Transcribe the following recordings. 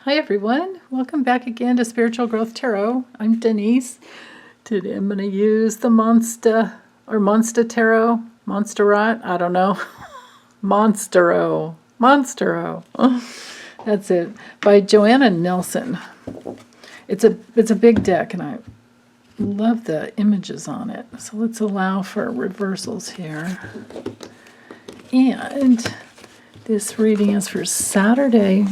Hi everyone, welcome back again to Spiritual Growth Tarot. I'm Denise. Today I'm going to use the Monster Tarot, Monsterot, I don't know. Monstero. That's it, by Joanna Nelson. It's a big deck and I love the images on it. So let's allow for reversals here. And this reading is for Saturday,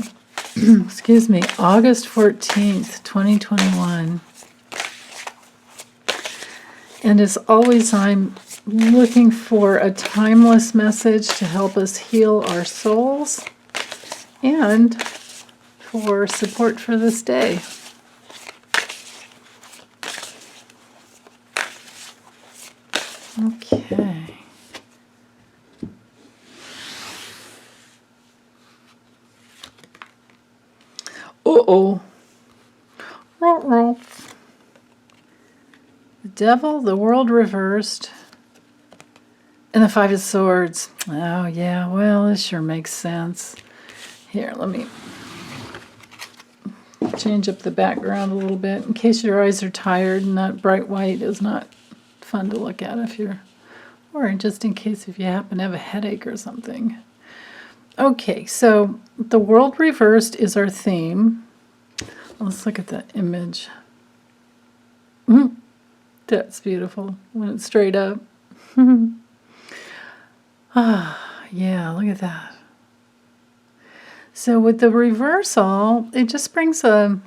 excuse me, August 14th, 2021. And as always, I'm looking for a timeless message to help us heal our souls and for support for this day. Okay. Uh-oh. The Devil, the World Reversed, and the Five of Swords. Oh, yeah, well, this sure makes sense. Here, let me change up the background a little bit in case your eyes are tired, and that bright white is not fun to look at if you're, or just in case if you happen to have a headache or something. Okay, so the World Reversed is our theme. Let's look at the image. That's beautiful when it's straight up. Yeah, look at that. So with the reversal, it just brings a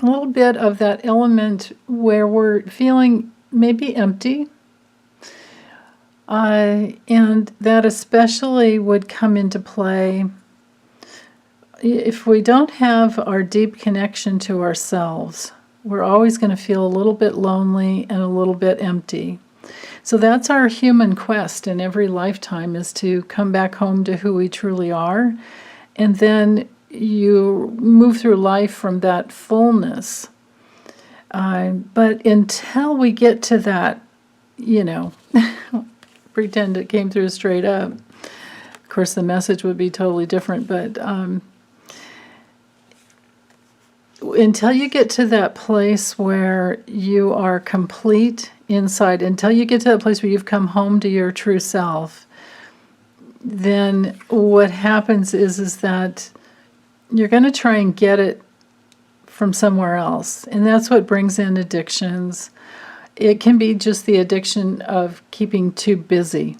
little bit of that element where we're feeling maybe empty. And that especially would come into play if we don't have our deep connection to ourselves. We're always going to feel a little bit lonely and a little bit empty. So that's our human quest in every lifetime, is to come back home to who we truly are. And then you move through life from that fullness. But until we get to that, pretend it came through straight up. Of course, the message would be totally different, but until you get to that place where you are complete inside, until you get to that place where you've come home to your true self, then what happens is that you're going to try and get it from somewhere else. And that's what brings in addictions. It can be just the addiction of keeping too busy.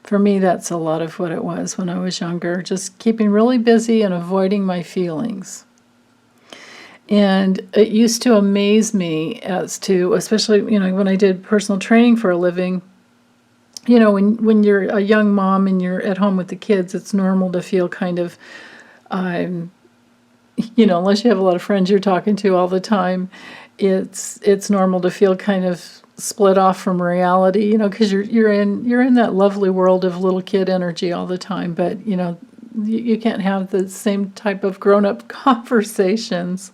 For me, that's a lot of what it was when I was younger, just keeping really busy and avoiding my feelings. And it used to amaze me as to, especially, when I did personal training for a living, when you're a young mom and you're at home with the kids, it's normal to feel kind of, unless you have a lot of friends you're talking to all the time, it's normal to feel kind of split off from reality, because you're in that lovely world of little kid energy all the time, but you can't have the same type of grown-up conversations.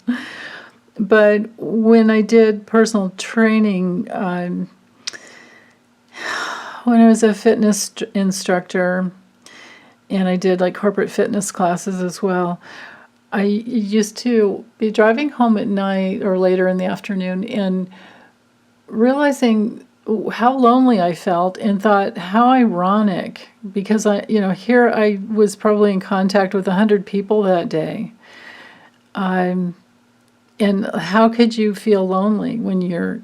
But when I did personal training, when I was a fitness instructor, and I did like corporate fitness classes as well, I used to be driving home at night or later in the afternoon and realizing how lonely I felt and thought, how ironic, because here I was probably in contact with 100 people that day. And how could you feel lonely when you're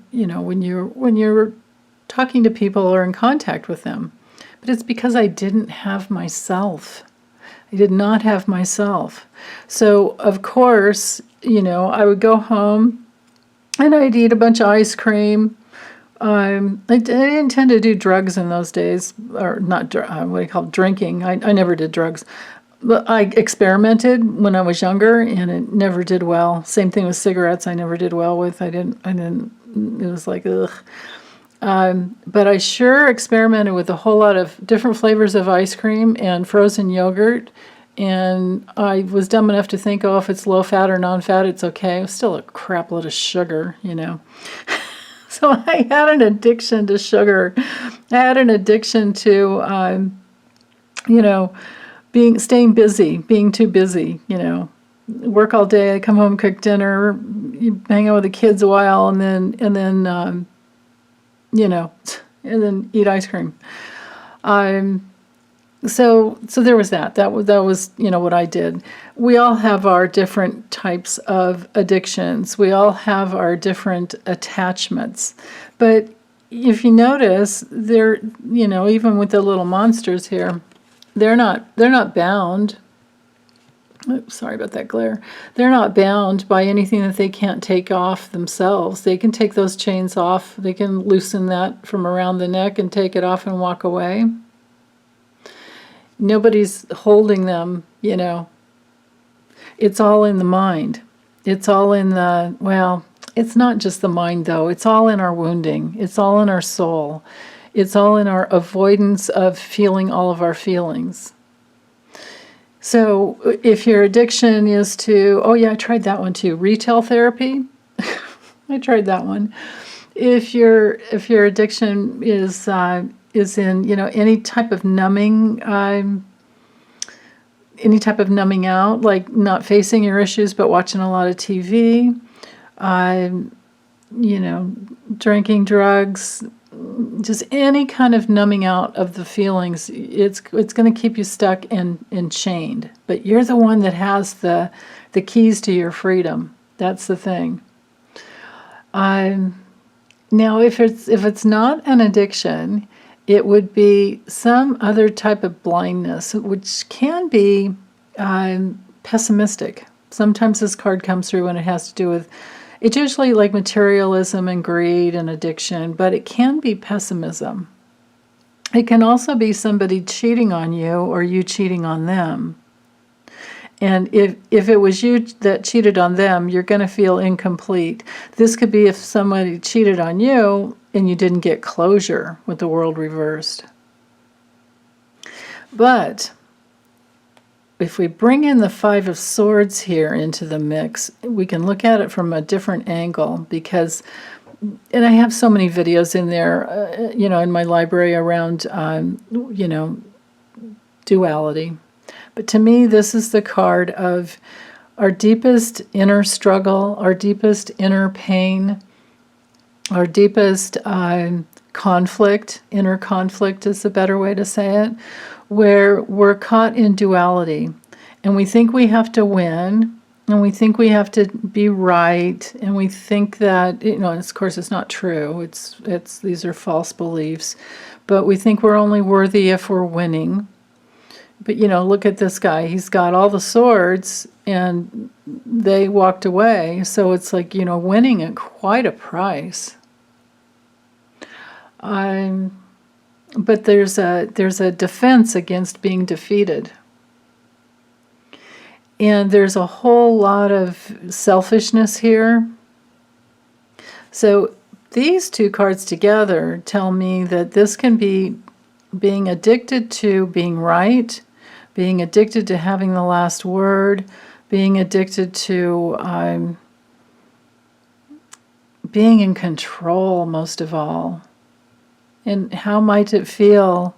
talking to people or in contact with them? But it's because I didn't have myself. I did not have myself. So, of course, I would go home and I'd eat a bunch of ice cream. I didn't tend to do drugs in those days, or not, what do you call it, drinking. I never did drugs. But I experimented when I was younger, and it never did well. Same thing with cigarettes. I never did well with. I didn't. It was like, ugh. But I sure experimented with a whole lot of different flavors of ice cream and frozen yogurt. And I was dumb enough to think, if it's low fat or non-fat, it's okay. It was still a crap load of sugar, So I had an addiction to sugar. I had an addiction to, staying busy, being too busy, work all day, I come home, cook dinner, you hang out with the kids a while, and then you know, and then eat ice cream. So there was that. That was what I did. We all have our different types of addictions. We all have our different attachments. But if you notice, they're even with the little monsters here, they're not bound. Oops, sorry about that glare. They're not bound by anything that they can't take off themselves. They can take those chains off. They can loosen that from around the neck and take it off and walk away. Nobody's holding them, It's all in the mind. It's all in it's not just the mind, though. It's all in our wounding. It's all in our soul. It's all in our avoidance of feeling all of our feelings. So if your addiction is to, oh yeah, I tried that one too, retail therapy, I tried that one. If your addiction is in any type of numbing out, like not facing your issues but watching a lot of TV, drinking, drugs, just any kind of numbing out of the feelings, it's going to keep you stuck and chained. But you're the one that has the keys to your freedom. That's the thing. Now, if it's not an addiction, it would be some other type of blindness, which can be pessimistic. Sometimes this card comes through and it has to do with, it's usually like materialism and greed and addiction, but it can be pessimism. It can also be somebody cheating on you or you cheating on them. And if it was you that cheated on them, you're going to feel incomplete. This could be if somebody cheated on you and you didn't get closure with the world reversed. But if we bring in the Five of Swords here into the mix, we can look at it from a different angle because, and I have so many videos in there, in my library around, duality. But to me, this is the card of our deepest inner struggle, our deepest inner pain, our deepest conflict. Inner conflict is a better way to say it, where we're caught in duality. And we think we have to win, and we think we have to be right, and we think that, of course it's not true. It's these are false beliefs. But we think we're only worthy if we're winning. But, look at this guy. He's got all the swords, and they walked away. So it's like, winning at quite a price. But there's a defense against being defeated. And there's a whole lot of selfishness here. So these two cards together tell me that this can be being addicted to being right, being addicted to having the last word, being addicted to being in control most of all. And how might it feel?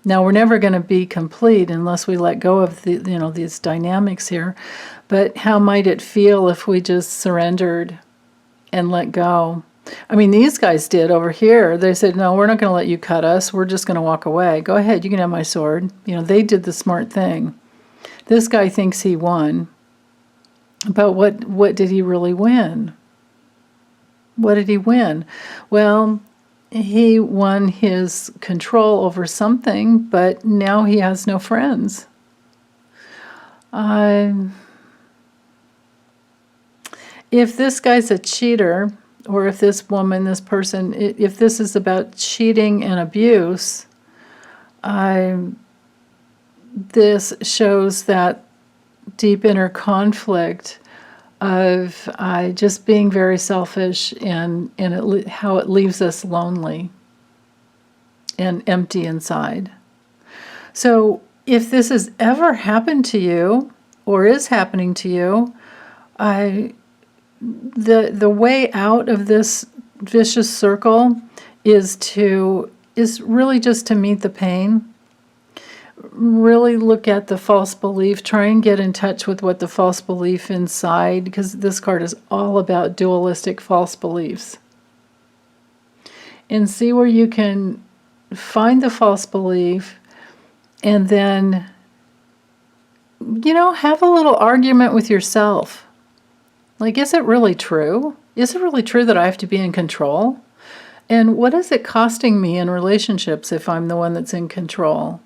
Now, we're never going to be complete unless we let go of these dynamics here. But how might it feel if we just surrendered and let go? I mean, these guys did over here. They said, no, we're not going to let you cut us. We're just going to walk away. Go ahead, you can have my sword. They did the smart thing. This guy thinks he won. But what did he really win? What did he win? Well, he won his control over something, but now he has no friends. If this guy's a cheater, or if this woman, this person, if this is about cheating and abuse, this shows that deep inner conflict of just being very selfish and how it leaves us lonely and empty inside. So if this has ever happened to you or is happening to you, the way out of this vicious circle is really just to meet the pain. really look at the false belief, try and get in touch with what the false belief inside, because this card is all about dualistic false beliefs. And see where you can find the false belief and then, have a little argument with yourself. Like, is it really true? Is it really true that I have to be in control? And what is it costing me in relationships if I'm the one that's in control?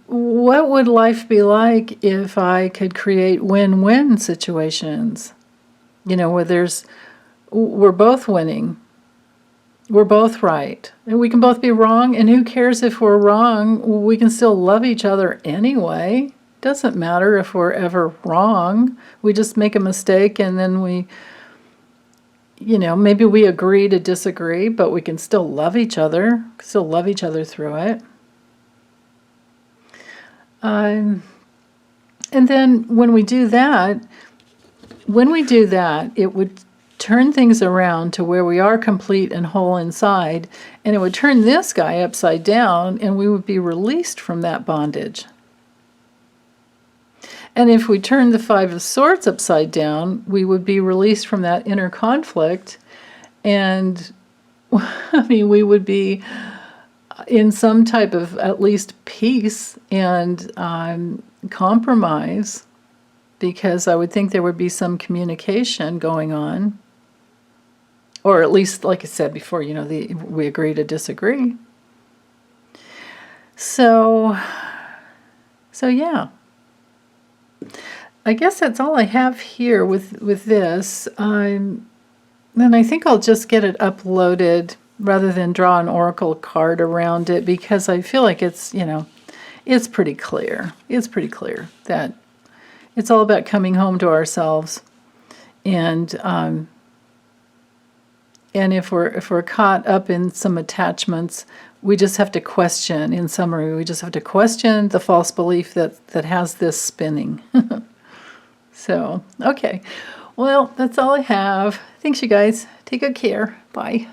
What would life be like if I could create win-win situations? Where we're both winning. We're both right. And we can both be wrong, and who cares if we're wrong? We can still love each other anyway. Doesn't matter if we're ever wrong. We just make a mistake, and then maybe we agree to disagree, but we can still love each other, through it. And then when we do that, it would turn things around to where we are complete and whole inside, and it would turn this guy upside down, and we would be released from that bondage. And if we turn the Five of Swords upside down, we would be released from that inner conflict, and we would be in some type of at least peace and compromise, because I would think there would be some communication going on. Or at least, like I said before, we agree to disagree. So yeah. I guess that's all I have here with this. Then I think I'll just get it uploaded rather than draw an oracle card around it, because I feel like it's pretty clear. It's pretty clear that it's all about coming home to ourselves, and if we're caught up in some attachments, we just have to question. In summary, we just have to question the false belief that has this spinning. So, okay. Well, that's all I have. Thanks, you guys. Take good care. Bye.